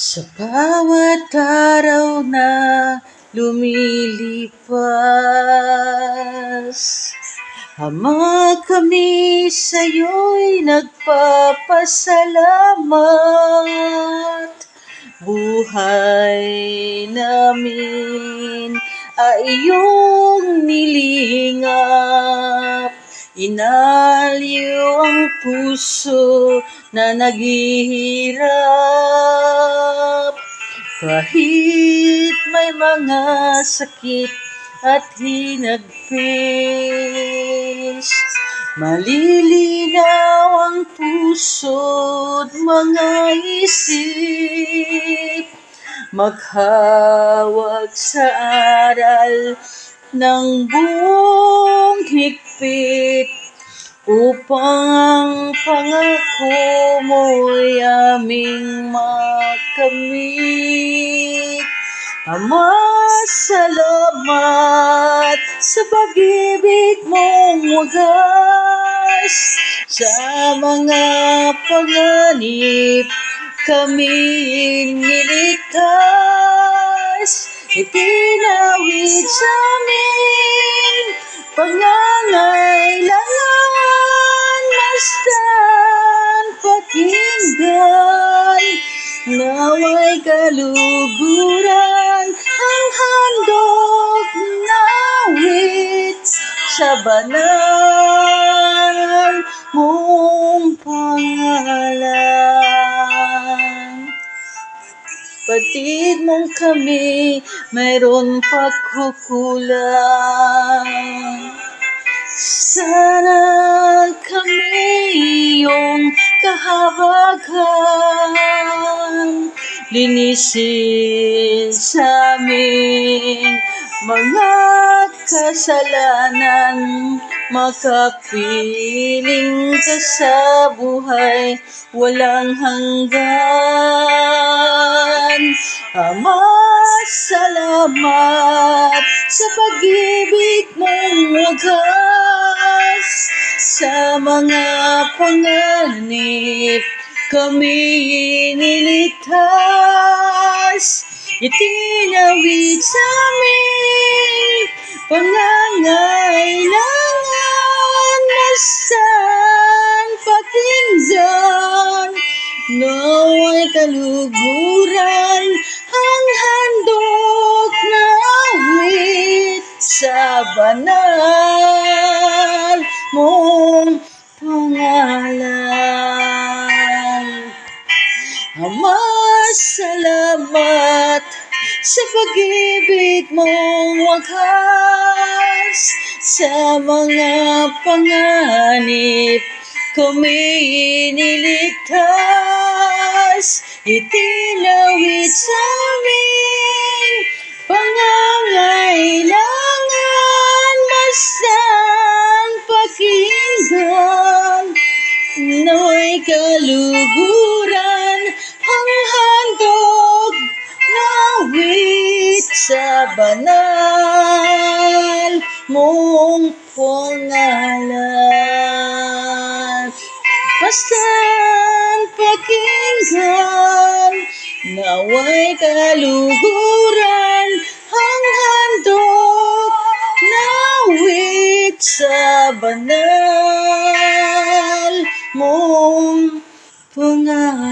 Sa bawat araw na lumilipas, Ama, kami sa'yo'y nagpapasalamat. Buhay namin ay iyong nilingap. Inaliw ang puso na naghihirap. Kahit may mga sakit at hinagpis, malilinaw ang puso't mga isip. Maghawak sa aral ng buong higpit, upang ang pangako mo'y aming makamit. Ama, salamat sa pag-ibig mong wagas. Sa mga panganib kami niligtas. Itinawid sa amin pangangailangan, masdan pakinggan. Naway kaluguran ang handog na awit sa banal mong pangalan. Batid mong kami mayroon pagkukulang. Sana kami iyong kahabagan, linisin sa aming mga kasalanan, makapiling ka sa buhay walang hanggan. Ama, salamat sa pag-ibig mong wagas. Sa mga panganib kami niligtas. Itinawid sa amin pangangailangan, masdan pakinggan. Naway kaluguran ang handog na awit sa banal mong pangalan. Ama, salamat sa pag-ibig mong wagas. Sa mga panganib kami niligtas. Itinawid sa amin pangangailangan, masdan pakinggan. Naway kaluguran ang handog na awit sa banal mong pangalan. Masdan pakinggan, naway kaluguran ang handog na awit sa banal mong pangalan.